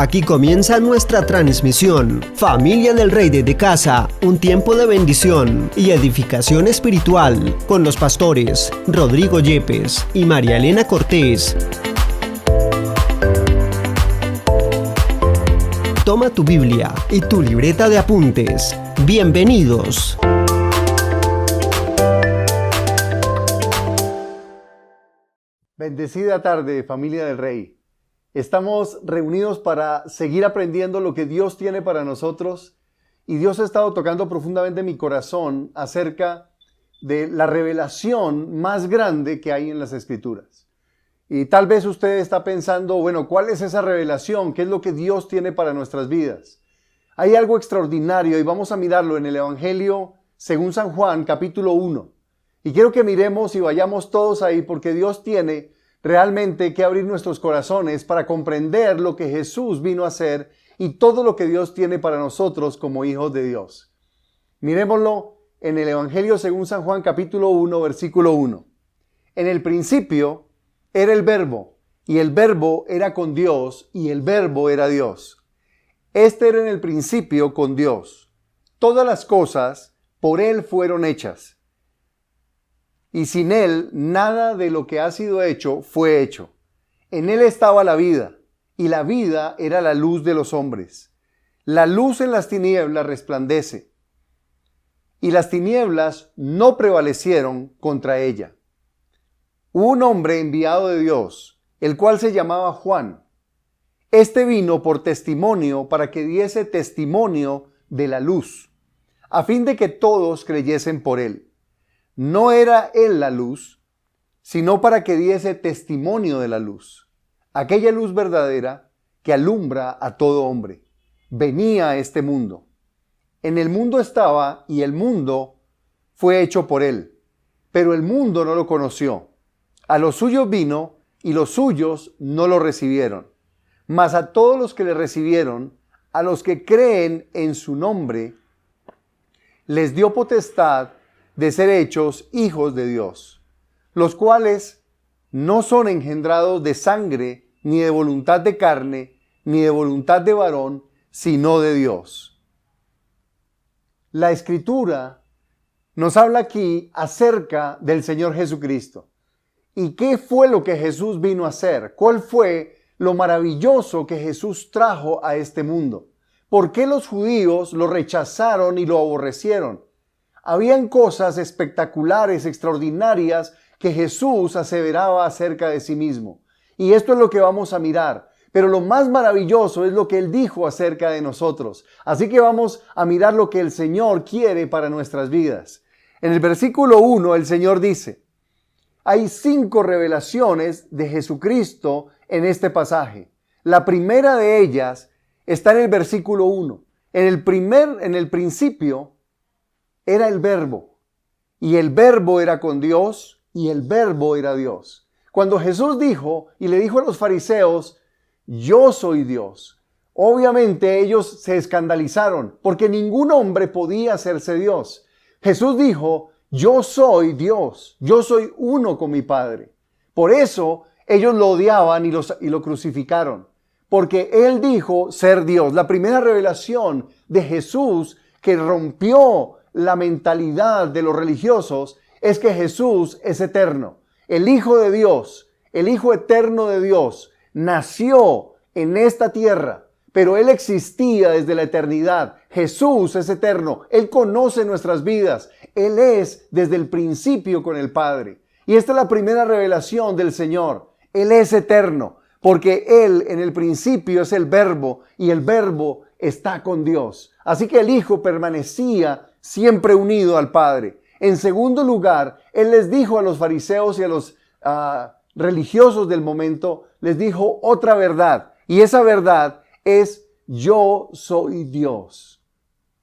Aquí comienza nuestra transmisión. Familia del Rey desde casa, un tiempo de bendición y edificación espiritual con los pastores Rodrigo Yepes y María Elena Cortés. Toma tu Biblia y tu libreta de apuntes. Bienvenidos. Bendecida tarde, familia del Rey. Estamos reunidos para seguir aprendiendo lo que Dios tiene para nosotros y Dios ha estado tocando profundamente mi corazón acerca de la revelación más grande que hay en las Escrituras. Y tal vez usted está pensando, bueno, ¿cuál es esa revelación? ¿Qué es lo que Dios tiene para nuestras vidas? Hay algo extraordinario y vamos a mirarlo en el Evangelio según San Juan, capítulo 1. Y quiero que miremos y vayamos todos ahí porque Dios tiene realmente que abrir nuestros corazones para comprender lo que Jesús vino a hacer y todo lo que Dios tiene para nosotros como hijos de Dios. Miremoslo en el Evangelio según San Juan capítulo 1, versículo 1. En el principio era el Verbo, y el Verbo era con Dios, y el Verbo era Dios. Este era en el principio con Dios. Todas las cosas por Él fueron hechas. Y sin Él, nada de lo que ha sido hecho fue hecho. En Él estaba la vida, y la vida era la luz de los hombres. La luz en las tinieblas resplandece, y las tinieblas no prevalecieron contra ella. Hubo un hombre enviado de Dios, el cual se llamaba Juan. Este vino por testimonio para que diese testimonio de la luz, a fin de que todos creyesen por Él. No era Él la luz, sino para que diese testimonio de la luz, aquella luz verdadera que alumbra a todo hombre. Venía a este mundo. En el mundo estaba y el mundo fue hecho por Él, pero el mundo no lo conoció. A los suyos vino y los suyos no lo recibieron. Mas a todos los que le recibieron, a los que creen en su nombre, les dio potestad de ser hechos hijos de Dios, los cuales no son engendrados de sangre, ni de voluntad de carne, ni de voluntad de varón, sino de Dios. La Escritura nos habla aquí acerca del Señor Jesucristo. ¿Y qué fue lo que Jesús vino a hacer? ¿Cuál fue lo maravilloso que Jesús trajo a este mundo? ¿Por qué los judíos lo rechazaron y lo aborrecieron? Habían cosas espectaculares, extraordinarias, que Jesús aseveraba acerca de sí mismo. Y esto es lo que vamos a mirar. Pero lo más maravilloso es lo que Él dijo acerca de nosotros. Así que vamos a mirar lo que el Señor quiere para nuestras vidas. En el versículo 1 el Señor dice, hay 5 revelaciones de Jesucristo en este pasaje. La primera de ellas está en el versículo 1. En el principio era el Verbo, y el Verbo era con Dios, y el Verbo era Dios. Cuando Jesús dijo, y le dijo a los fariseos, yo soy Dios, obviamente ellos se escandalizaron, porque ningún hombre podía hacerse Dios. Jesús dijo, yo soy Dios, yo soy uno con mi Padre. Por eso ellos lo odiaban y lo crucificaron, porque Él dijo ser Dios. La primera revelación de Jesús que rompió la mentalidad de los religiosos es que Jesús es eterno. El Hijo de Dios, el Hijo eterno de Dios, nació en esta tierra, pero Él existía desde la eternidad. Jesús es eterno. Él conoce nuestras vidas. Él es desde el principio con el Padre. Y esta es la primera revelación del Señor. Él es eterno, porque Él en el principio es el Verbo y el Verbo está con Dios. Así que el Hijo permanecía siempre unido al Padre. En segundo lugar, Él les dijo a los fariseos y a los religiosos del momento, les dijo otra verdad. Y esa verdad es, yo soy Dios.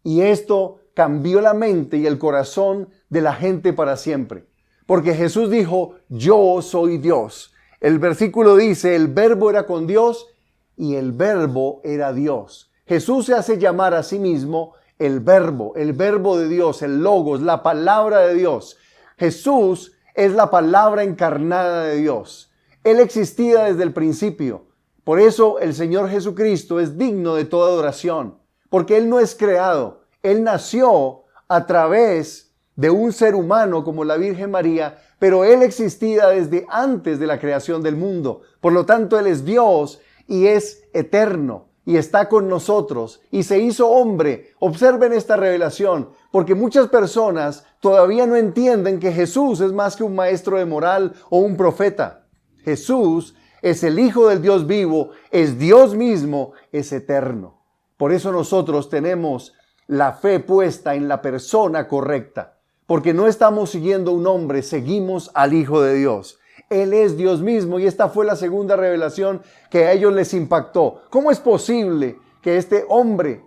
Y esto cambió la mente y el corazón de la gente para siempre. Porque Jesús dijo, yo soy Dios. El versículo dice, el Verbo era con Dios y el Verbo era Dios. Jesús se hace llamar a sí mismo el Verbo de Dios, el Logos, la palabra de Dios. Jesús es la palabra encarnada de Dios. Él existía desde el principio, Por eso el Señor Jesucristo es digno de toda adoración, porque Él no es creado. Él nació a través de un ser humano como la Virgen María, pero Él existía desde antes de la creación del mundo. Por lo tanto, Él es Dios y es eterno y está con nosotros y se hizo hombre. Observen esta revelación, porque muchas personas todavía no entienden que Jesús es más que un maestro de moral o un profeta. Jesús es el Hijo del Dios vivo, es Dios mismo, es eterno. Por eso nosotros tenemos la fe puesta en la persona correcta. Porque no estamos siguiendo a un hombre, seguimos al Hijo de Dios. Él es Dios mismo y esta fue la segunda revelación que a ellos les impactó. ¿Cómo es posible que este hombre,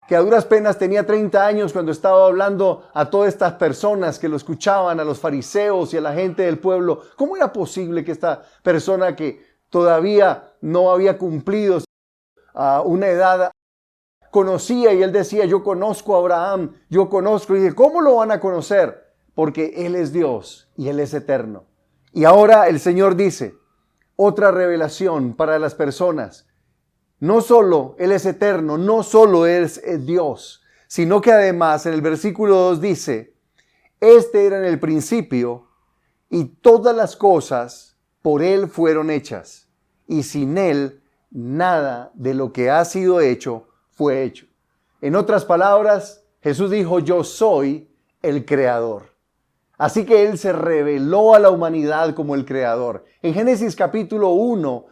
que a duras penas tenía 30 años cuando estaba hablando a todas estas personas que lo escuchaban, a los fariseos y a la gente del pueblo, cómo era posible que esta persona que todavía no había cumplido una edad conocía, y él decía, yo conozco a Abraham, yo conozco, y dije, ¿cómo lo van a conocer? Porque Él es Dios y Él es eterno. Y ahora el Señor dice, otra revelación para las personas. No solo Él es eterno, no solo es Dios, sino que además en el versículo 2 dice, este era en el principio y todas las cosas por Él fueron hechas, y sin Él nada de lo que ha sido hecho fue hecho. En otras palabras, Jesús dijo, yo soy el creador. Así que Él se reveló a la humanidad como el creador. En Génesis capítulo 1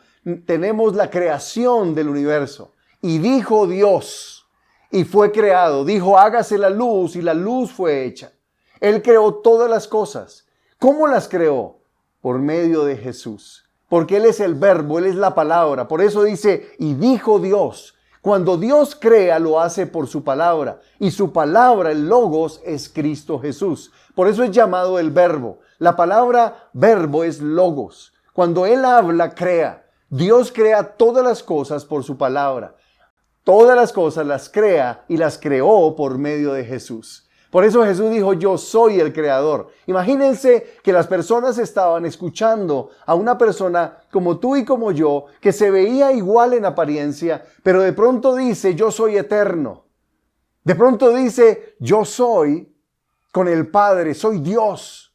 tenemos la creación del universo. Y dijo Dios, y fue creado. Dijo, hágase la luz, y la luz fue hecha. Él creó todas las cosas. ¿Cómo las creó? Por medio de Jesús. Porque Él es el verbo, Él es la palabra. Por eso dice, y dijo Dios. Cuando Dios crea, lo hace por su palabra. Y su palabra, el logos, es Cristo Jesús. Por eso es llamado el verbo. La palabra verbo es logos. Cuando Él habla, crea. Dios crea todas las cosas por su palabra. Todas las cosas las crea y las creó por medio de Jesús. Por eso Jesús dijo, yo soy el creador. Imagínense que las personas estaban escuchando a una persona como tú y como yo, que se veía igual en apariencia, pero de pronto dice, yo soy eterno. De pronto dice, yo soy con el Padre, soy Dios.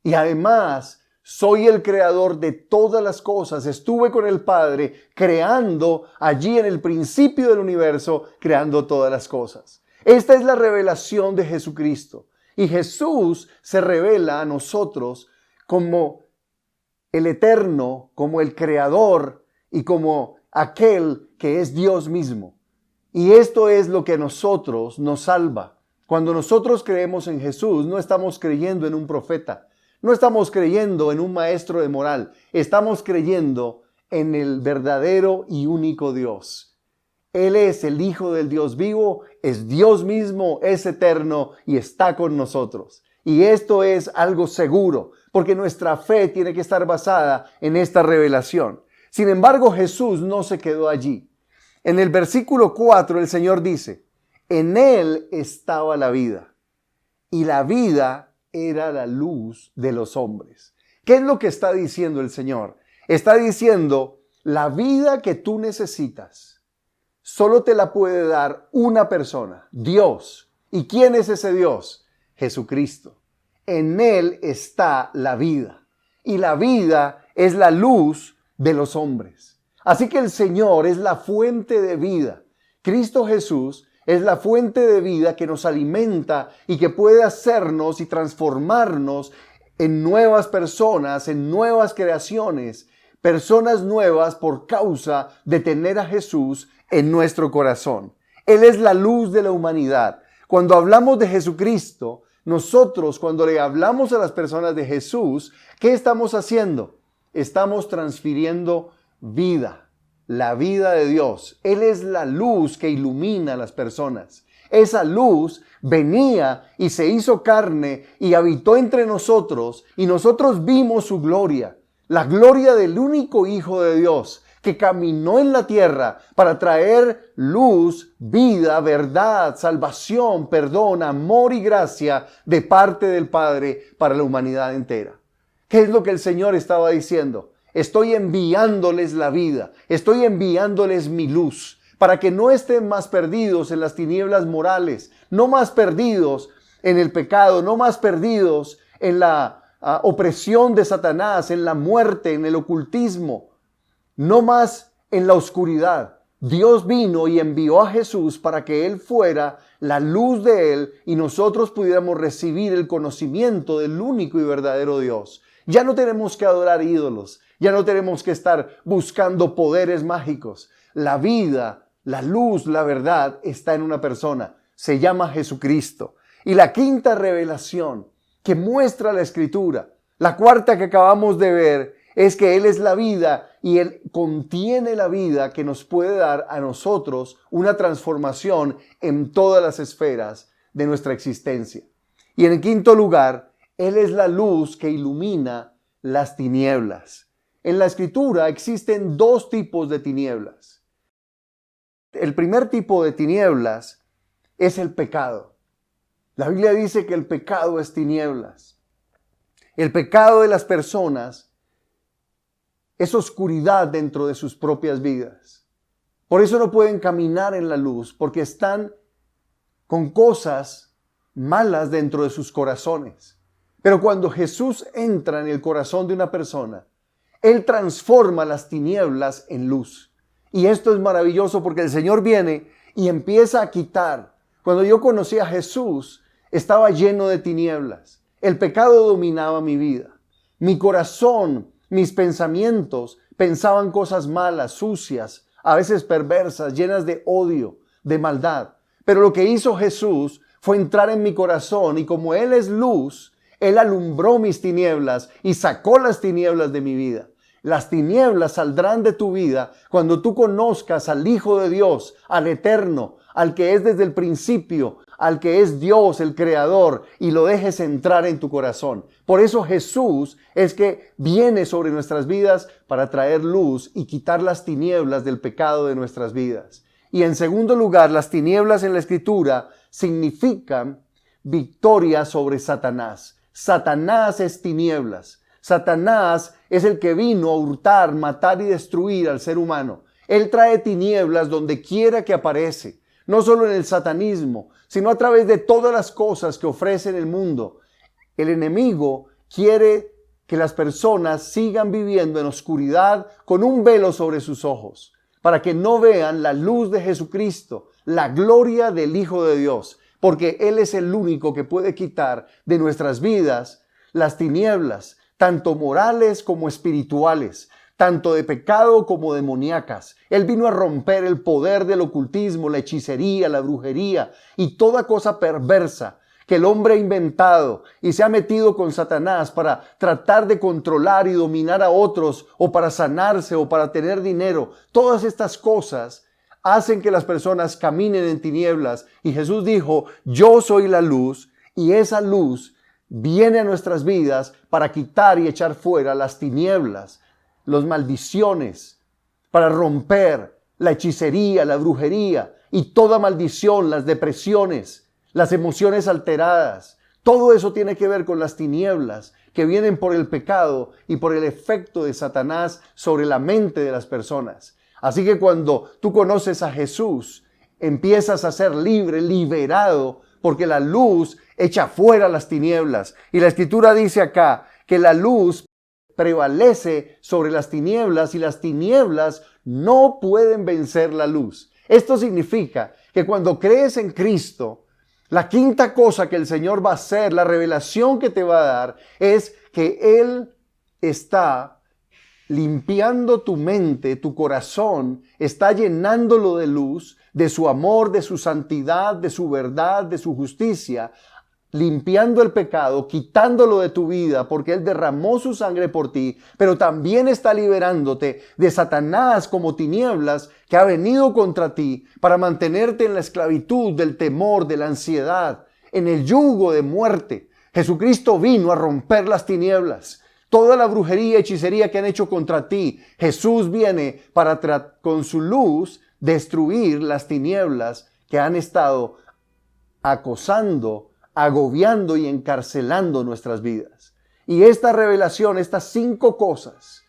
Y además, soy el creador de todas las cosas. Estuve con el Padre creando allí en el principio del universo, creando todas las cosas. Esta es la revelación de Jesucristo. Y Jesús se revela a nosotros como el eterno, como el creador y como aquel que es Dios mismo. Y esto es lo que a nosotros nos salva. Cuando nosotros creemos en Jesús, no estamos creyendo en un profeta. No estamos creyendo en un maestro de moral. Estamos creyendo en el verdadero y único Dios. Él es el Hijo del Dios vivo, es Dios mismo, es eterno y está con nosotros. Y esto es algo seguro, porque nuestra fe tiene que estar basada en esta revelación. Sin embargo, Jesús no se quedó allí. En el versículo 4 el Señor dice, en Él estaba la vida, y la vida era la luz de los hombres. ¿Qué es lo que está diciendo el Señor? Está diciendo, la vida que tú necesitas, solo te la puede dar una persona, Dios. ¿Y quién es ese Dios? Jesucristo. En Él está la vida. Y la vida es la luz de los hombres. Así que el Señor es la fuente de vida. Cristo Jesús es la fuente de vida que nos alimenta y que puede hacernos y transformarnos en nuevas personas, en nuevas creaciones. Personas nuevas por causa de tener a Jesús en nuestro corazón. Él es la luz de la humanidad. Cuando hablamos de Jesucristo, nosotros cuando le hablamos a las personas de Jesús, ¿qué estamos haciendo? Estamos transfiriendo vida, la vida de Dios. Él es la luz que ilumina a las personas. Esa luz venía y se hizo carne y habitó entre nosotros y nosotros vimos su gloria. La gloria del único Hijo de Dios que caminó en la tierra para traer luz, vida, verdad, salvación, perdón, amor y gracia de parte del Padre para la humanidad entera. ¿Qué es lo que el Señor estaba diciendo? estoy enviándoles la vida, estoy enviándoles mi luz, para que no estén más perdidos en las tinieblas morales, no más perdidos en el pecado, no más perdidos en la opresión de Satanás, en la muerte, en el ocultismo, no más en la oscuridad. Dios vino y envió a Jesús para que Él fuera la luz de Él y nosotros pudiéramos recibir el conocimiento del único y verdadero Dios. Ya no tenemos que adorar ídolos, ya no tenemos que estar buscando poderes mágicos. La vida, la luz, la verdad está en una persona. Se llama Jesucristo. Y la quinta revelación que muestra la Escritura, la cuarta que acabamos de ver, es que Él es la vida y Él contiene la vida que nos puede dar a nosotros una transformación en todas las esferas de nuestra existencia. Y en el quinto lugar, Él es la luz que ilumina las tinieblas. En la Escritura existen dos tipos de tinieblas. El primer tipo de tinieblas es el pecado. La Biblia dice que el pecado es tinieblas. El pecado de las personas es oscuridad dentro de sus propias vidas. Por eso no pueden caminar en la luz, porque están con cosas malas dentro de sus corazones. Pero cuando Jesús entra en el corazón de una persona, Él transforma las tinieblas en luz. Y esto es maravilloso porque el Señor viene y empieza a quitar. Cuando yo conocí a Jesús, estaba lleno de tinieblas. El pecado dominaba mi vida. Mi corazón, mis pensamientos pensaban cosas malas, sucias, a veces perversas, llenas de odio, de maldad. Pero lo que hizo Jesús fue entrar en mi corazón y como Él es luz, Él alumbró mis tinieblas y sacó las tinieblas de mi vida. Las tinieblas saldrán de tu vida cuando tú conozcas al Hijo de Dios, al Eterno, al que es desde el principio, al que es Dios, el Creador, y lo dejes entrar en tu corazón. Por eso Jesús es que viene sobre nuestras vidas para traer luz y quitar las tinieblas del pecado de nuestras vidas. Y en segundo lugar, las tinieblas en la Escritura significan victoria sobre Satanás. Satanás es tinieblas. Satanás es el que vino a hurtar, matar y destruir al ser humano. Él trae tinieblas donde quiera que aparece. No solo en el satanismo, sino a través de todas las cosas que ofrece el mundo. El enemigo quiere que las personas sigan viviendo en oscuridad con un velo sobre sus ojos, para que no vean la luz de Jesucristo, la gloria del Hijo de Dios, porque Él es el único que puede quitar de nuestras vidas las tinieblas, tanto morales como espirituales, tanto de pecado como demoníacas. Él vino a romper el poder del ocultismo, la hechicería, la brujería y toda cosa perversa que el hombre ha inventado y se ha metido con Satanás para tratar de controlar y dominar a otros o para sanarse o para tener dinero. Todas estas cosas hacen que las personas caminen en tinieblas y Jesús dijo, yo soy la luz y esa luz viene a nuestras vidas para quitar y echar fuera las tinieblas, las maldiciones, para romper la hechicería, la brujería y toda maldición, las depresiones, las emociones alteradas. Todo eso tiene que ver con las tinieblas que vienen por el pecado y por el efecto de Satanás sobre la mente de las personas. Así que cuando tú conoces a Jesús, empiezas a ser libre, liberado, porque la luz echa fuera las tinieblas. Y la Escritura dice acá que la luz prevalece sobre las tinieblas y las tinieblas no pueden vencer la luz. Esto significa que cuando crees en Cristo, la quinta cosa que el Señor va a hacer, la revelación que te va a dar, es que Él está limpiando tu mente, tu corazón, está llenándolo de luz, de su amor, de su santidad, de su verdad, de su justicia, limpiando el pecado, quitándolo de tu vida, porque Él derramó su sangre por ti, pero también está liberándote de Satanás como tinieblas que ha venido contra ti para mantenerte en la esclavitud del temor, de la ansiedad, en el yugo de muerte. Jesucristo vino a romper las tinieblas. Toda la brujería y hechicería que han hecho contra ti, Jesús viene para con su luz destruir las tinieblas que han estado acosando, agobiando y encarcelando nuestras vidas. Y esta revelación, estas 5 cosas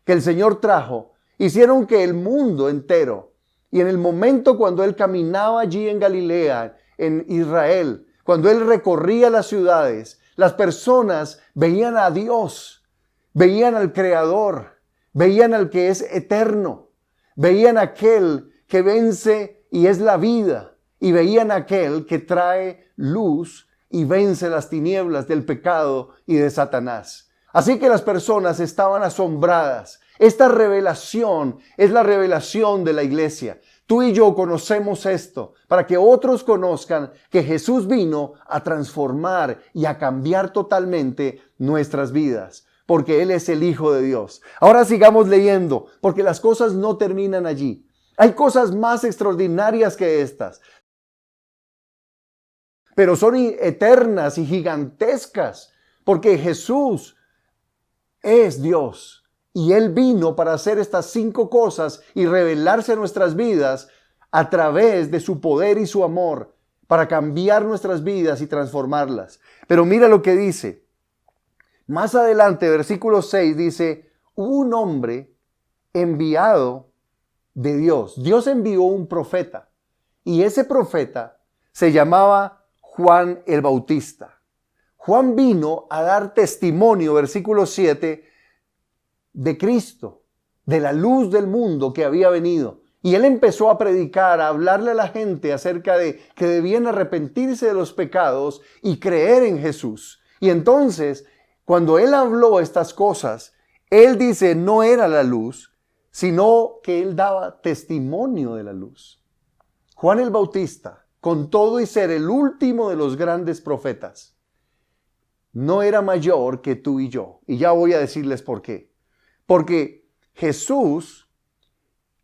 que el Señor trajo hicieron que el mundo entero, y en el momento cuando Él caminaba allí en Galilea, en Israel, cuando Él recorría las ciudades, las personas veían a Dios, veían al Creador, veían al que es eterno, veían a aquel que vence y es la vida, y veían a aquel que trae luz y vence las tinieblas del pecado y de Satanás. Así que las personas estaban asombradas. Esta revelación es la revelación de la iglesia. Tú y yo conocemos esto para que otros conozcan que Jesús vino a transformar y a cambiar totalmente nuestras vidas, porque Él es el Hijo de Dios. Ahora sigamos leyendo, porque las cosas no terminan allí. Hay cosas más extraordinarias que estas, pero son eternas y gigantescas, porque Jesús es Dios. Y Él vino para hacer estas 5 cosas y revelarse a nuestras vidas a través de su poder y su amor para cambiar nuestras vidas y transformarlas. Pero mira lo que dice. Más adelante, versículo 6 dice, hubo un hombre enviado de Dios. Dios envió un profeta y ese profeta se llamaba Juan el Bautista. Juan vino a dar testimonio, versículo 7, de Cristo, de la luz del mundo que había venido. Y Él empezó a predicar, a hablarle a la gente acerca de que debían arrepentirse de los pecados y creer en Jesús. Y entonces, cuando Él habló estas cosas, Él dice, no era la luz, sino que Él daba testimonio de la luz. Juan el Bautista, con todo y ser el último de los grandes profetas, no era mayor que tú y yo. Y ya voy a decirles por qué. Porque Jesús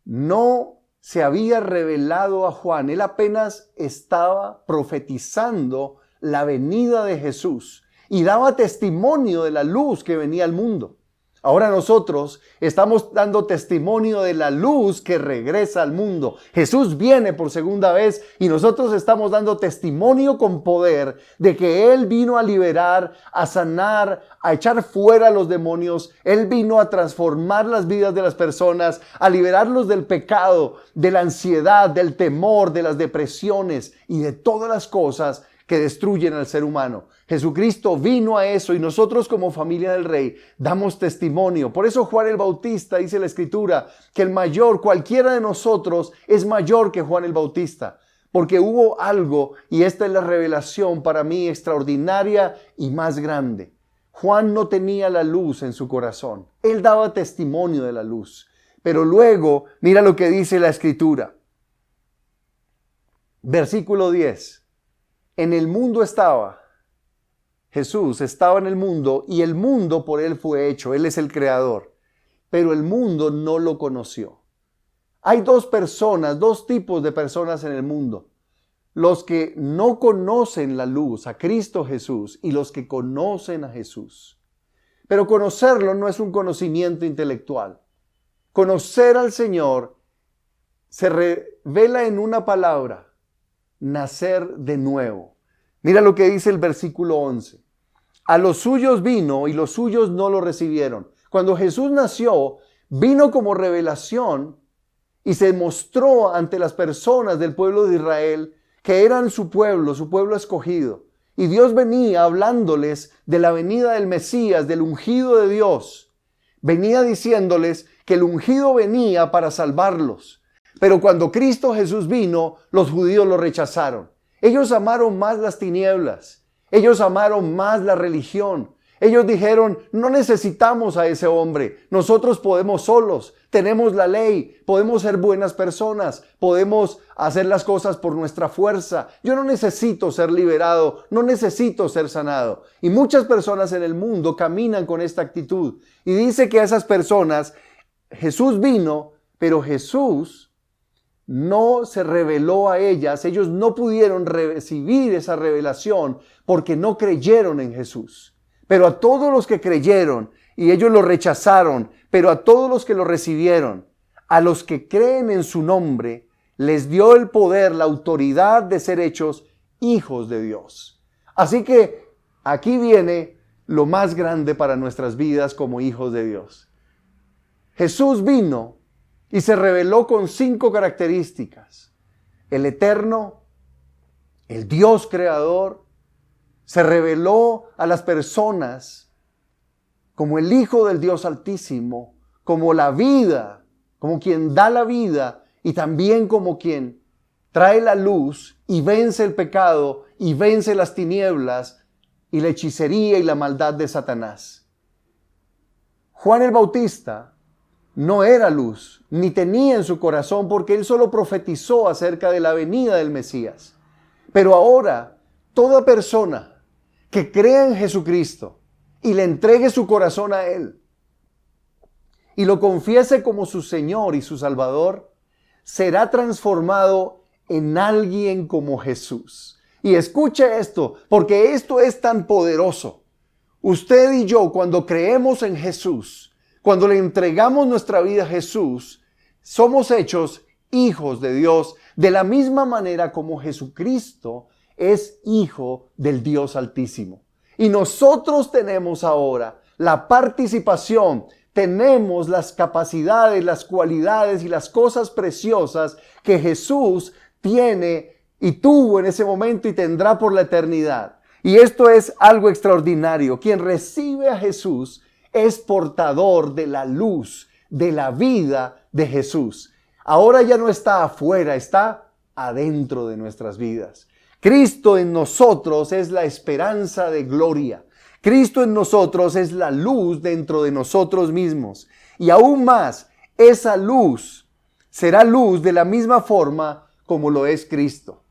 no se había revelado a Juan. Él apenas estaba profetizando la venida de Jesús y daba testimonio de la luz que venía al mundo. Ahora nosotros estamos dando testimonio de la luz que regresa al mundo. Jesús viene por segunda vez y nosotros estamos dando testimonio con poder de que Él vino a liberar, a sanar, a echar fuera a los demonios. Él vino a transformar las vidas de las personas, a liberarlos del pecado, de la ansiedad, del temor, de las depresiones y de todas las cosas que destruyen al ser humano. Jesucristo vino a eso y nosotros como familia del Rey damos testimonio. Por eso Juan el Bautista, dice la Escritura, que el mayor, cualquiera de nosotros es mayor que Juan el Bautista. Porque hubo algo, y esta es la revelación para mí extraordinaria y más grande. Juan no tenía la luz en su corazón. Él daba testimonio de la luz. Pero luego, mira lo que dice la Escritura. Versículo 10. En el mundo estaba, Jesús estaba en el mundo y el mundo por Él fue hecho, Él es el creador, pero el mundo no lo conoció. Hay dos tipos de personas en el mundo, los que no conocen la luz, a Cristo Jesús, y los que conocen a Jesús. Pero conocerlo no es un conocimiento intelectual. Conocer al Señor se revela en una palabra: nacer de nuevo. Mira lo que dice el versículo 11. A los suyos vino y los suyos no lo recibieron. Cuando Jesús nació, vino como revelación y se mostró ante las personas del pueblo de Israel que eran su pueblo escogido. Y Dios venía hablándoles de la venida del Mesías, del ungido de Dios. Venía diciéndoles que el ungido venía para salvarlos. Pero cuando Cristo Jesús vino, los judíos lo rechazaron. Ellos amaron más las tinieblas. Ellos amaron más la religión. Ellos dijeron, no necesitamos a ese hombre. Nosotros podemos solos. Tenemos la ley. Podemos ser buenas personas. Podemos hacer las cosas por nuestra fuerza. Yo no necesito ser liberado. No necesito ser sanado. Y muchas personas en el mundo caminan con esta actitud. Y dice que a esas personas Jesús vino, pero Jesús no se reveló a ellas. Ellos no pudieron recibir esa revelación porque no creyeron en Jesús. Pero a todos los que creyeron, y ellos lo rechazaron, pero a todos los que lo recibieron, a los que creen en su nombre, les dio el poder, la autoridad de ser hechos hijos de Dios. Así que aquí viene lo más grande para nuestras vidas como hijos de Dios. Jesús vino y se reveló con 5 características. El eterno, el Dios creador, se reveló a las personas como el Hijo del Dios Altísimo, como la vida, como quien da la vida y también como quien trae la luz y vence el pecado y vence las tinieblas y la hechicería y la maldad de Satanás. Juan el Bautista no era luz, ni tenía en su corazón, porque él solo profetizó acerca de la venida del Mesías. Pero ahora, toda persona que crea en Jesucristo y le entregue su corazón a Él y lo confiese como su Señor y su Salvador, será transformado en alguien como Jesús. Y escuche esto, porque esto es tan poderoso. Usted y yo, cuando creemos en Jesús, cuando le entregamos nuestra vida a Jesús, somos hechos hijos de Dios, de la misma manera como Jesucristo es hijo del Dios Altísimo. Y nosotros tenemos ahora la participación, tenemos las capacidades, las cualidades y las cosas preciosas que Jesús tiene y tuvo en ese momento y tendrá por la eternidad. Y esto es algo extraordinario. Quien recibe a Jesús es portador de la luz, de la vida de Jesús. Ahora ya no está afuera, está adentro de nuestras vidas. Cristo en nosotros es la esperanza de gloria. Cristo en nosotros es la luz dentro de nosotros mismos. Y aún más, esa luz será luz de la misma forma como lo es Cristo.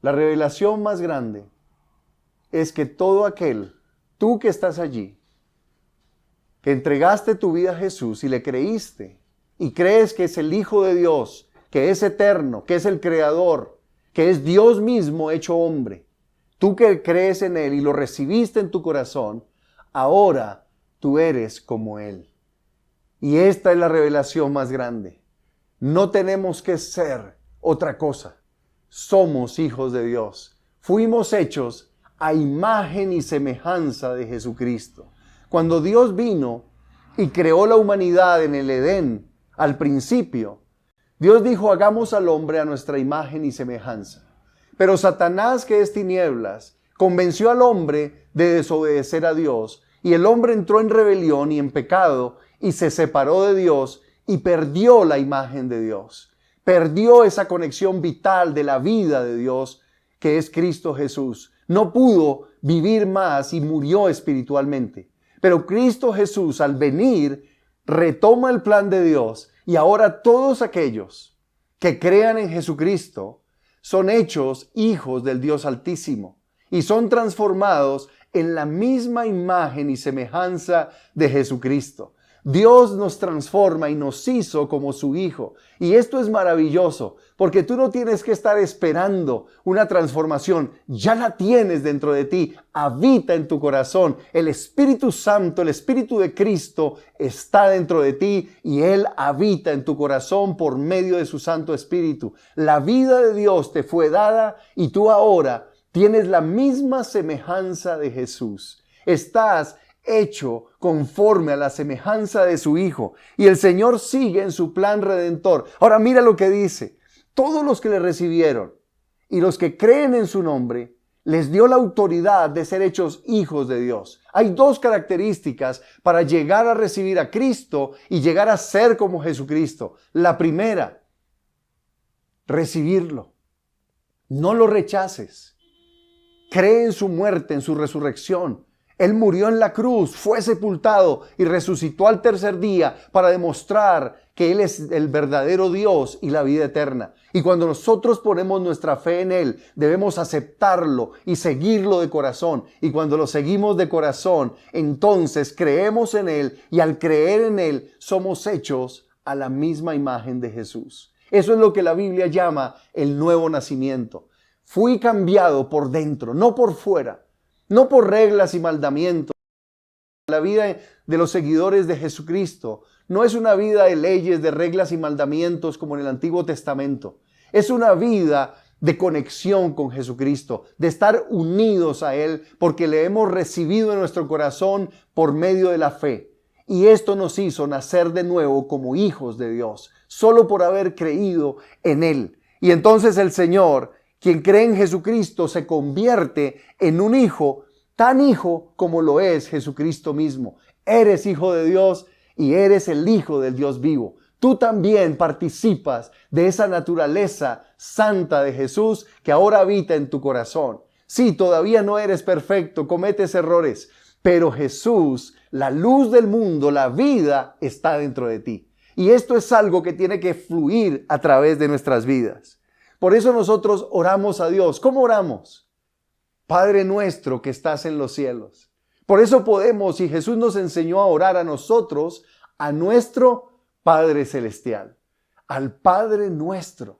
La revelación más grande es que todo aquel, tú que estás allí, que entregaste tu vida a Jesús y le creíste, y crees que es el Hijo de Dios, que es eterno, que es el Creador, que es Dios mismo hecho hombre, tú que crees en Él y lo recibiste en tu corazón, ahora tú eres como Él. Y esta es la revelación más grande. No tenemos que ser otra cosa. Somos hijos de Dios. Fuimos hechos a imagen y semejanza de Jesucristo. Cuando Dios vino y creó la humanidad en el Edén, al principio, Dios dijo, hagamos al hombre a nuestra imagen y semejanza. Pero Satanás, que es tinieblas, convenció al hombre de desobedecer a Dios, y el hombre entró en rebelión y en pecado, y se separó de Dios, y perdió la imagen de Dios. Perdió esa conexión vital de la vida de Dios, que es Cristo Jesús. No pudo vivir más y murió espiritualmente. Pero Cristo Jesús, al venir, retoma el plan de Dios, y ahora todos aquellos que crean en Jesucristo son hechos hijos del Dios Altísimo y son transformados en la misma imagen y semejanza de Jesucristo. Dios nos transforma y nos hizo como su Hijo. Y esto es maravilloso, porque tú no tienes que estar esperando una transformación. Ya la tienes dentro de ti, habita en tu corazón. El Espíritu Santo, el Espíritu de Cristo está dentro de ti y Él habita en tu corazón por medio de su Santo Espíritu. La vida de Dios te fue dada y tú ahora tienes la misma semejanza de Jesús. Estás hecho conforme a la semejanza de su Hijo. Y el Señor sigue en su plan redentor. Ahora mira lo que dice. Todos los que le recibieron y los que creen en su nombre, les dio la autoridad de ser hechos hijos de Dios. Hay 2 características para llegar a recibir a Cristo y llegar a ser como Jesucristo. La primera, recibirlo. No lo rechaces. Cree en su muerte, en su resurrección. Él murió en la cruz, fue sepultado y resucitó al tercer día para demostrar que Él es el verdadero Dios y la vida eterna. Y cuando nosotros ponemos nuestra fe en Él, debemos aceptarlo y seguirlo de corazón. Y cuando lo seguimos de corazón, entonces creemos en Él y al creer en Él somos hechos a la misma imagen de Jesús. Eso es lo que la Biblia llama el nuevo nacimiento. Fui cambiado por dentro, no por fuera. No por reglas y mandamientos. La vida de los seguidores de Jesucristo no es una vida de leyes, de reglas y mandamientos como en el Antiguo Testamento. Es una vida de conexión con Jesucristo, de estar unidos a Él porque le hemos recibido en nuestro corazón por medio de la fe. Y esto nos hizo nacer de nuevo como hijos de Dios, solo por haber creído en Él. Y entonces el Señor, quien cree en Jesucristo, se convierte en un hijo, tan hijo como lo es Jesucristo mismo. Eres hijo de Dios y eres el hijo del Dios vivo. Tú también participas de esa naturaleza santa de Jesús que ahora habita en tu corazón. Sí, todavía no eres perfecto, cometes errores, pero Jesús, la luz del mundo, la vida, está dentro de ti. Y esto es algo que tiene que fluir a través de nuestras vidas. Por eso nosotros oramos a Dios. ¿Cómo oramos? Padre nuestro que estás en los cielos. Por eso podemos, y Jesús nos enseñó a orar a nosotros, a nuestro Padre Celestial, al Padre nuestro.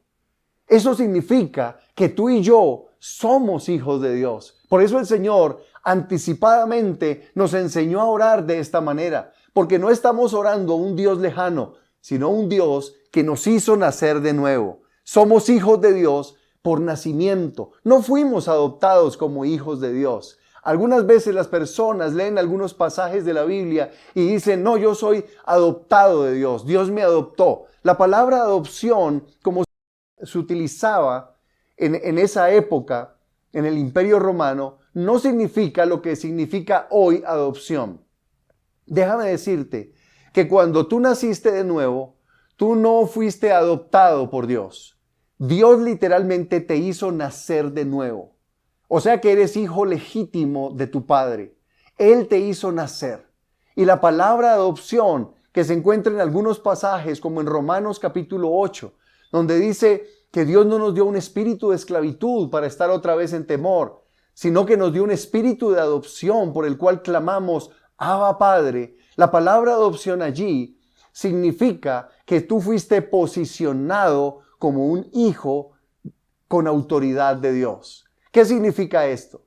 Eso significa que tú y yo somos hijos de Dios. Por eso el Señor anticipadamente nos enseñó a orar de esta manera, porque no estamos orando a un Dios lejano, sino a un Dios que nos hizo nacer de nuevo. Somos hijos de Dios por nacimiento. No fuimos adoptados como hijos de Dios. Algunas veces las personas leen algunos pasajes de la Biblia y dicen, no, yo soy adoptado de Dios, Dios me adoptó. La palabra adopción, como se utilizaba en esa época, en el Imperio Romano, no significa lo que significa hoy adopción. Déjame decirte que cuando tú naciste de nuevo, tú no fuiste adoptado por Dios. Dios literalmente te hizo nacer de nuevo. O sea que eres hijo legítimo de tu Padre. Él te hizo nacer. Y la palabra adopción, que se encuentra en algunos pasajes, como en Romanos capítulo 8, donde dice que Dios no nos dio un espíritu de esclavitud para estar otra vez en temor, sino que nos dio un espíritu de adopción por el cual clamamos, Abba Padre. La palabra adopción allí significa que tú fuiste posicionado como un hijo con autoridad de Dios. ¿Qué significa esto?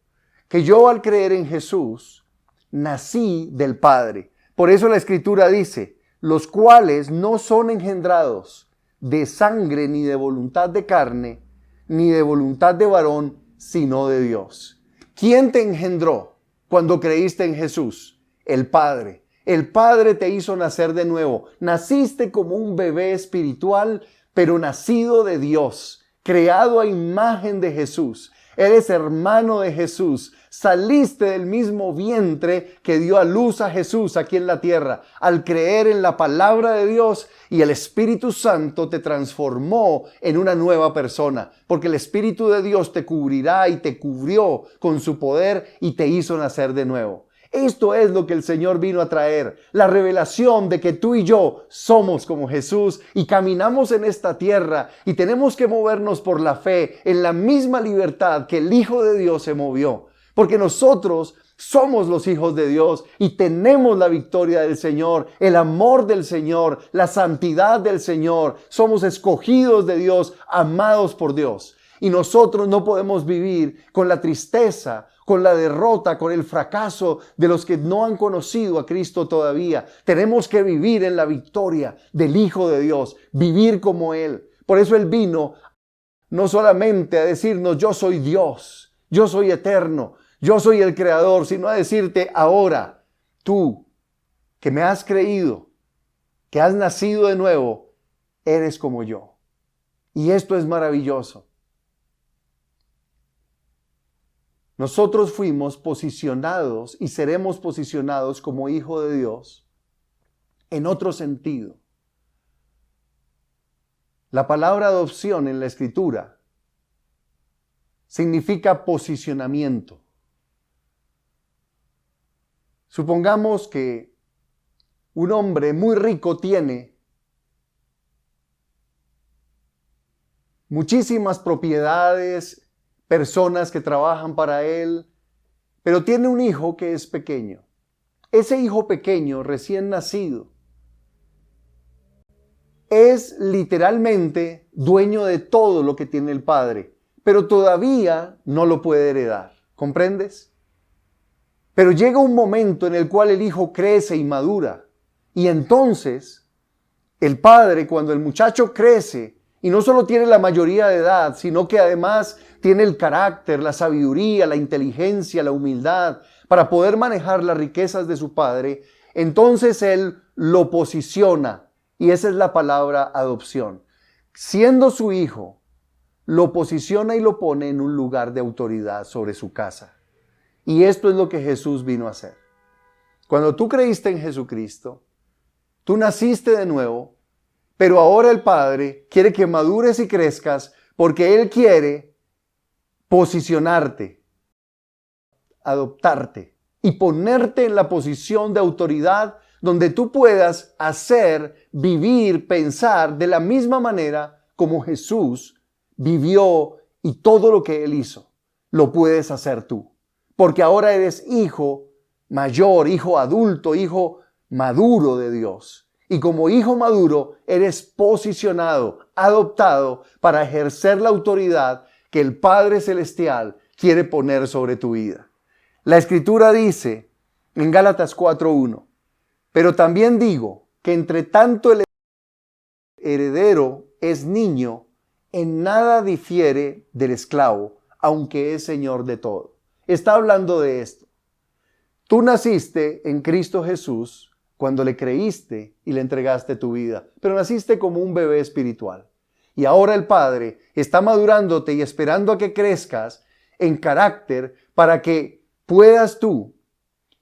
Que yo al creer en Jesús nací del Padre. Por eso la Escritura dice, los cuales no son engendrados de sangre ni de voluntad de carne, ni de voluntad de varón, sino de Dios. ¿Quién te engendró cuando creíste en Jesús? El Padre. El Padre te hizo nacer de nuevo. Naciste como un bebé espiritual, pero nacido de Dios, creado a imagen de Jesús. Eres hermano de Jesús. Saliste del mismo vientre que dio a luz a Jesús aquí en la tierra. Al creer en la palabra de Dios, y el Espíritu Santo te transformó en una nueva persona. Porque el Espíritu de Dios te cubrirá y te cubrió con su poder y te hizo nacer de nuevo. Esto es lo que el Señor vino a traer, la revelación de que tú y yo somos como Jesús y caminamos en esta tierra y tenemos que movernos por la fe en la misma libertad que el Hijo de Dios se movió. Porque nosotros somos los hijos de Dios y tenemos la victoria del Señor, el amor del Señor, la santidad del Señor. Somos escogidos de Dios, amados por Dios. Y nosotros no podemos vivir con la tristeza, con la derrota, con el fracaso de los que no han conocido a Cristo todavía. Tenemos que vivir en la victoria del Hijo de Dios, vivir como Él. Por eso Él vino no solamente a decirnos, yo soy Dios, yo soy eterno, yo soy el Creador, sino a decirte ahora, tú que me has creído, que has nacido de nuevo, eres como yo. Y esto es maravilloso. Nosotros fuimos posicionados y seremos posicionados como hijo de Dios en otro sentido. La palabra adopción en la Escritura significa posicionamiento. Supongamos que un hombre muy rico tiene muchísimas propiedades, personas que trabajan para él, pero tiene un hijo que es pequeño. Ese hijo pequeño, recién nacido, es literalmente dueño de todo lo que tiene el padre, pero todavía no lo puede heredar. ¿Comprendes? Pero llega un momento en el cual el hijo crece y madura, y entonces el padre, cuando el muchacho crece, y no solo tiene la mayoría de edad, sino que además tiene el carácter, la sabiduría, la inteligencia, la humildad para poder manejar las riquezas de su padre, Entonces Él lo posiciona, y esa es la palabra adopción. Siendo su hijo, lo posiciona y lo pone en un lugar de autoridad sobre su casa. Y esto es lo que Jesús vino a hacer. Cuando tú creíste en Jesucristo, tú naciste de nuevo, pero ahora el Padre quiere que madures y crezcas porque Él quiere posicionarte, adoptarte y ponerte en la posición de autoridad donde tú puedas hacer, vivir, pensar de la misma manera como Jesús vivió y todo lo que Él hizo, lo puedes hacer tú. Porque ahora eres hijo mayor, hijo adulto, hijo maduro de Dios. Y como hijo maduro, eres posicionado, adoptado para ejercer la autoridad que el Padre Celestial quiere poner sobre tu vida. La Escritura dice en Gálatas 4:1, pero también digo que entre tanto el heredero es niño, en nada difiere del esclavo, aunque es señor de todo. Está hablando de esto. Tú naciste en Cristo Jesús cuando le creíste y le entregaste tu vida, pero naciste como un bebé espiritual. Y ahora el Padre está madurándote y esperando a que crezcas en carácter para que puedas tú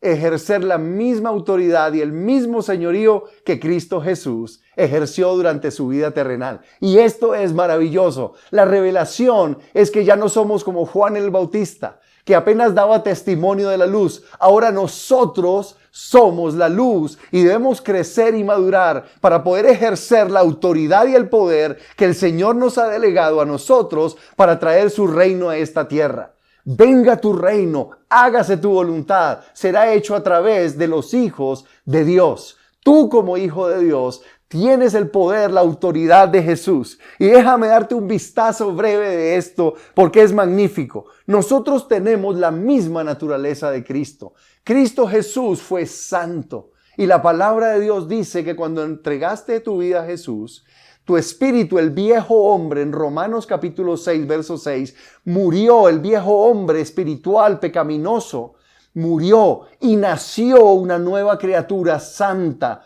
ejercer la misma autoridad y el mismo señorío que Cristo Jesús ejerció durante su vida terrenal. Y esto es maravilloso. La revelación es que ya no somos como Juan el Bautista, que apenas daba testimonio de la luz. Ahora nosotros somos la luz y debemos crecer y madurar para poder ejercer la autoridad y el poder que el Señor nos ha delegado a nosotros para traer su reino a esta tierra. Venga tu reino, hágase tu voluntad, será hecho a través de los hijos de Dios. Tú como hijo de Dios tienes el poder, la autoridad de Jesús. Y déjame darte un vistazo breve de esto porque es magnífico. Nosotros tenemos la misma naturaleza de Cristo. Cristo Jesús fue santo. Y la palabra de Dios dice que cuando entregaste tu vida a Jesús, tu espíritu, el viejo hombre, en Romanos capítulo 6, verso 6, murió, el viejo hombre espiritual, pecaminoso, murió y nació una nueva criatura santa.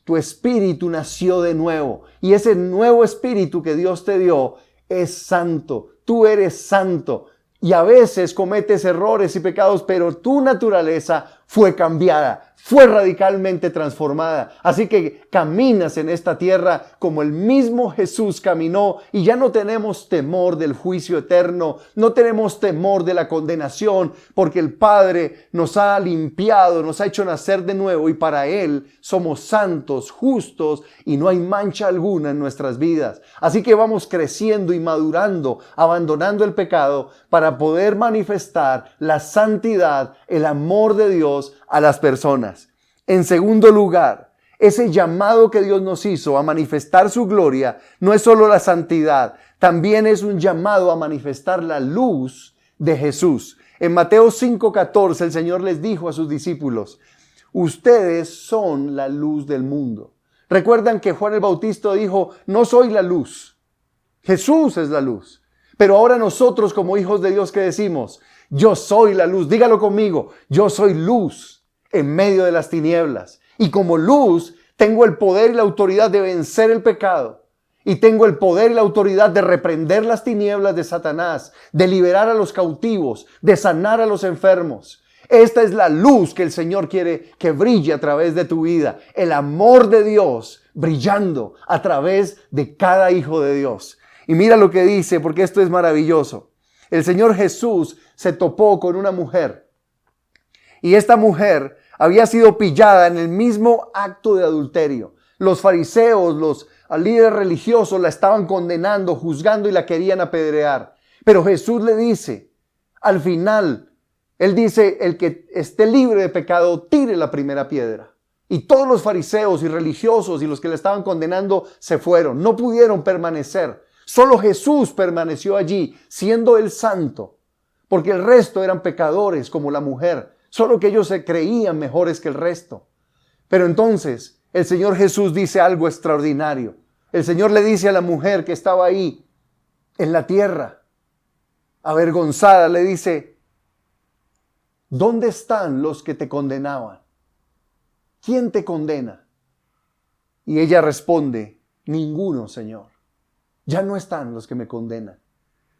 Tu espíritu nació de nuevo y ese nuevo espíritu que Dios te dio es santo. Tú eres santo y a veces cometes errores y pecados, pero tu naturaleza fue cambiada. Fue radicalmente transformada. Así que caminas en esta tierra como el mismo Jesús caminó y ya no tenemos temor del juicio eterno, no tenemos temor de la condenación, porque el Padre nos ha limpiado, nos ha hecho nacer de nuevo y para Él somos santos, justos y no hay mancha alguna en nuestras vidas. Así que vamos creciendo y madurando, abandonando el pecado para poder manifestar la santidad, el amor de Dios a las personas. En segundo lugar, ese llamado que Dios nos hizo a manifestar su gloria no es solo la santidad, también es un llamado a manifestar la luz de Jesús. En Mateo 5:14 el Señor les dijo a sus discípulos, ustedes son la luz del mundo. Recuerdan que Juan el Bautista dijo, no soy la luz, Jesús es la luz. Pero ahora nosotros como hijos de Dios, ¿qué decimos? Yo soy la luz. Dígalo conmigo. Yo soy luz en medio de las tinieblas. Y como luz, tengo el poder y la autoridad de vencer el pecado. Y tengo el poder y la autoridad de reprender las tinieblas de Satanás, de liberar a los cautivos, de sanar a los enfermos. Esta es la luz que el Señor quiere que brille a través de tu vida. El amor de Dios brillando a través de cada hijo de Dios. Y mira lo que dice, porque esto es maravilloso. El Señor Jesús se topó con una mujer. Y esta mujer había sido pillada en el mismo acto de adulterio. Los fariseos, los líderes religiosos la estaban condenando, juzgando y la querían apedrear. Pero Jesús le dice, al final, Él dice, el que esté libre de pecado, tire la primera piedra. Y todos los fariseos y religiosos y los que le estaban condenando se fueron, no pudieron permanecer. Solo Jesús permaneció allí, siendo el santo, porque el resto eran pecadores como la mujer, solo que ellos se creían mejores que el resto. Pero entonces el Señor Jesús dice algo extraordinario. El Señor le dice a la mujer que estaba ahí en la tierra, avergonzada, le dice, ¿dónde están los que te condenaban? ¿quién te condena? Y ella responde, ninguno, Señor. Ya no están los que me condenan.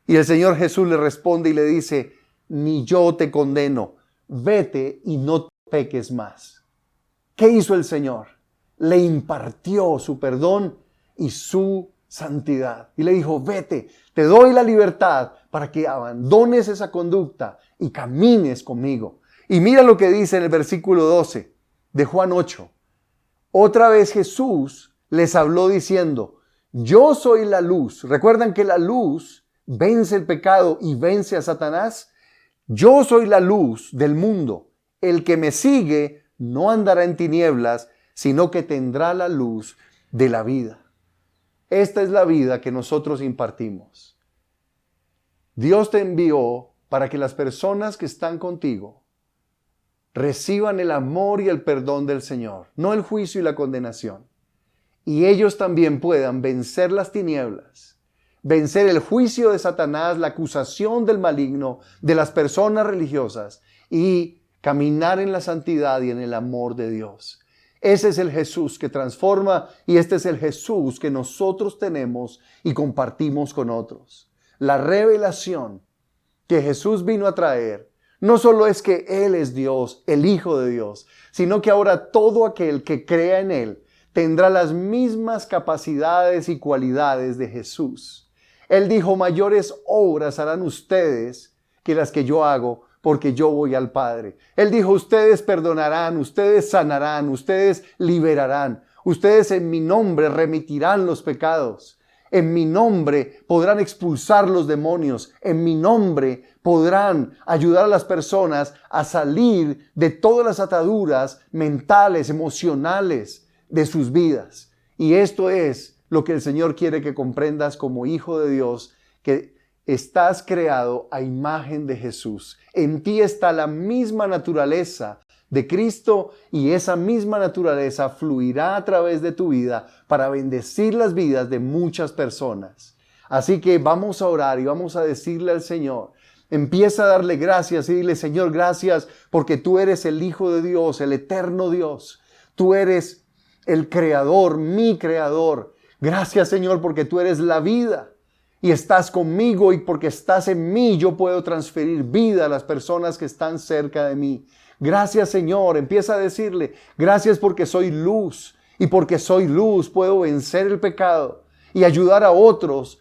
Y el Señor Jesús le responde y le dice, ni yo te condeno, vete y no peques más. ¿Qué hizo el Señor? Le impartió su perdón y su santidad. Y le dijo, vete, te doy la libertad para que abandones esa conducta y camines conmigo. Y mira lo que dice en el versículo 12 de Juan 8. Otra vez Jesús les habló diciendo, yo soy la luz. ¿Recuerdan que la luz vence el pecado y vence a Satanás? Yo soy la luz del mundo. El que me sigue no andará en tinieblas, sino que tendrá la luz de la vida. Esta es la vida que nosotros impartimos. Dios te envió para que las personas que están contigo reciban el amor y el perdón del Señor, no el juicio y la condenación. Y ellos también puedan vencer las tinieblas, vencer el juicio de Satanás, la acusación del maligno, de las personas religiosas y caminar en la santidad y en el amor de Dios. Ese es el Jesús que transforma y este es el Jesús que nosotros tenemos y compartimos con otros. La revelación que Jesús vino a traer no solo es que Él es Dios, el Hijo de Dios, sino que ahora todo aquel que crea en Él tendrá las mismas capacidades y cualidades de Jesús. Él dijo, mayores obras harán ustedes que las que yo hago, porque yo voy al Padre. Él dijo, ustedes perdonarán, ustedes sanarán, ustedes liberarán, ustedes en mi nombre remitirán los pecados. En mi nombre podrán expulsar los demonios. En mi nombre podrán ayudar a las personas a salir de todas las ataduras mentales, emocionales de sus vidas. Y esto es lo que el Señor quiere que comprendas como hijo de Dios, que estás creado a imagen de Jesús. En ti está la misma naturaleza de Cristo y esa misma naturaleza fluirá a través de tu vida para bendecir las vidas de muchas personas. Así que vamos a orar y vamos a decirle al Señor, empieza a darle gracias y dile, Señor, gracias porque tú eres el Hijo de Dios, el eterno Dios. Tú eres el Creador, mi Creador. Gracias, Señor, porque tú eres la vida. Y estás conmigo y porque estás en mí yo puedo transferir vida a las personas que están cerca de mí. Gracias, Señor. Empieza a decirle, gracias porque soy luz y porque soy luz puedo vencer el pecado y ayudar a otros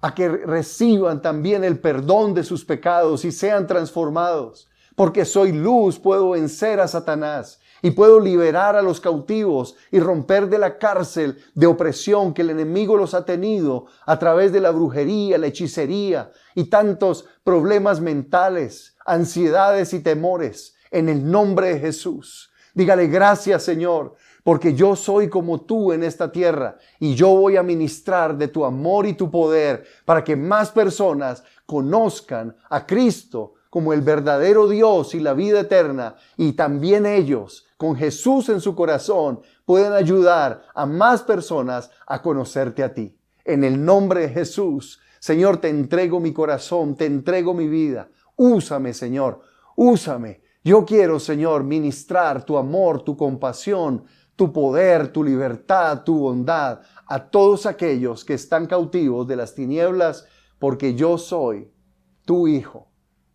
a que reciban también el perdón de sus pecados y sean transformados. Porque soy luz puedo vencer a Satanás y puedo liberar a los cautivos y romper de la cárcel de opresión que el enemigo los ha tenido a través de la brujería, la hechicería y tantos problemas mentales, ansiedades y temores. En el nombre de Jesús, dígale gracias, Señor, porque yo soy como tú en esta tierra y yo voy a ministrar de tu amor y tu poder para que más personas conozcan a Cristo como el verdadero Dios y la vida eterna, y también ellos, con Jesús en su corazón, pueden ayudar a más personas a conocerte a ti. En el nombre de Jesús, Señor, te entrego mi corazón, te entrego mi vida. Úsame, Señor, úsame. Yo quiero, Señor, ministrar tu amor, tu compasión, tu poder, tu libertad, tu bondad a todos aquellos que están cautivos de las tinieblas, porque yo soy tu Hijo.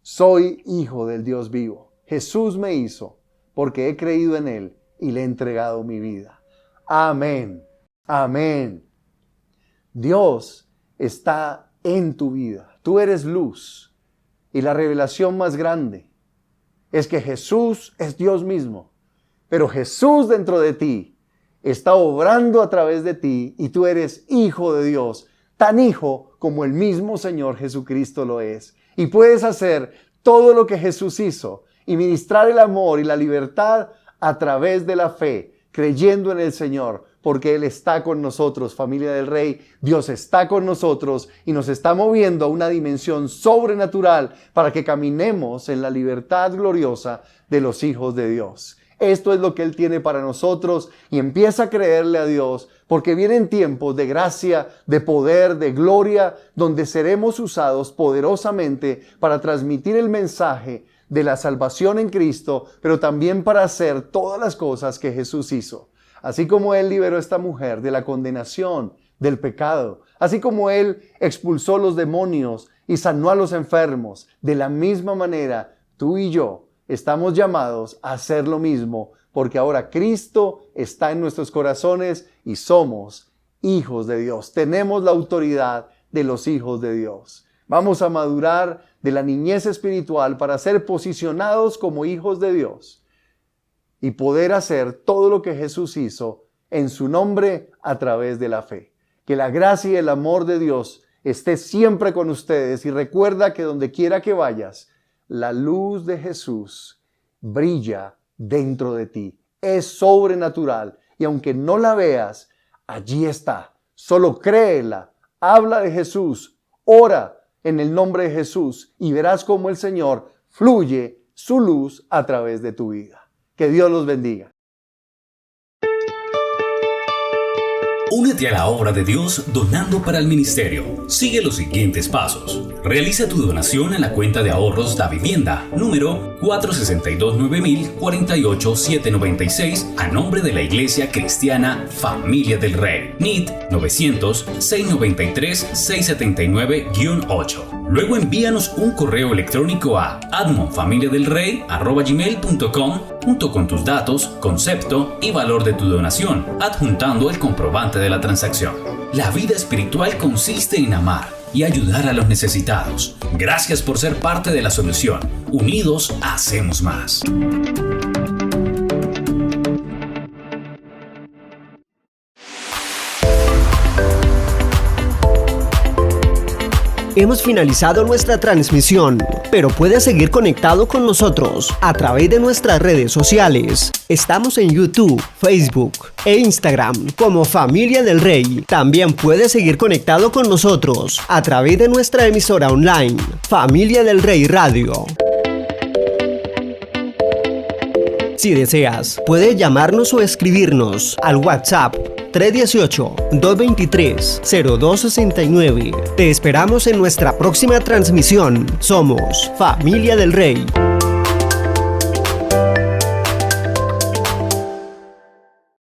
Soy hijo del Dios vivo. Jesús me hizo porque he creído en Él y le he entregado mi vida. Amén. Amén. Dios está en tu vida. Tú eres luz. Y la revelación más grande es que Jesús es Dios mismo. Pero Jesús dentro de ti está obrando a través de ti y tú eres hijo de Dios. Tan hijo como el mismo Señor Jesucristo lo es. Y puedes hacer todo lo que Jesús hizo y ministrar el amor y la libertad a través de la fe, creyendo en el Señor, porque Él está con nosotros, familia del Rey. Dios está con nosotros y nos está moviendo a una dimensión sobrenatural para que caminemos en la libertad gloriosa de los hijos de Dios. Esto es lo que Él tiene para nosotros y empieza a creerle a Dios porque vienen tiempos de gracia, de poder, de gloria, donde seremos usados poderosamente para transmitir el mensaje de la salvación en Cristo, pero también para hacer todas las cosas que Jesús hizo. Así como Él liberó a esta mujer de la condenación, del pecado, así como Él expulsó los demonios y sanó a los enfermos, de la misma manera tú y yo estamos llamados a hacer lo mismo, porque ahora Cristo está en nuestros corazones y somos hijos de Dios. Tenemos la autoridad de los hijos de Dios. Vamos a madurar de la niñez espiritual para ser posicionados como hijos de Dios y poder hacer todo lo que Jesús hizo en su nombre a través de la fe. Que la gracia y el amor de Dios esté siempre con ustedes, y recuerda que donde quiera que vayas, la luz de Jesús brilla dentro de ti. Es sobrenatural y aunque no la veas, allí está. Solo créela, habla de Jesús, ora en el nombre de Jesús y verás cómo el Señor fluye su luz a través de tu vida. Que Dios los bendiga. Únete a la obra de Dios donando para el ministerio. Sigue los siguientes pasos. Realiza tu donación en la cuenta de ahorros Da Vivienda, número 462-9000-48796, a nombre de la Iglesia Cristiana Familia del Rey. NIT 900-693-679-8. Luego envíanos un correo electrónico a admonfamiliadelrey@gmail.com junto con tus datos, concepto y valor de tu donación, adjuntando el comprobante de la transacción. La vida espiritual consiste en amar y ayudar a los necesitados. Gracias por ser parte de la solución. Unidos hacemos más. Hemos finalizado nuestra transmisión, pero puedes seguir conectado con nosotros a través de nuestras redes sociales. Estamos en YouTube, Facebook e Instagram como Familia del Rey. También puedes seguir conectado con nosotros a través de nuestra emisora online, Familia del Rey Radio. Si deseas, puedes llamarnos o escribirnos al WhatsApp 318-223-0269. Te esperamos en nuestra próxima transmisión. Somos Familia del Rey.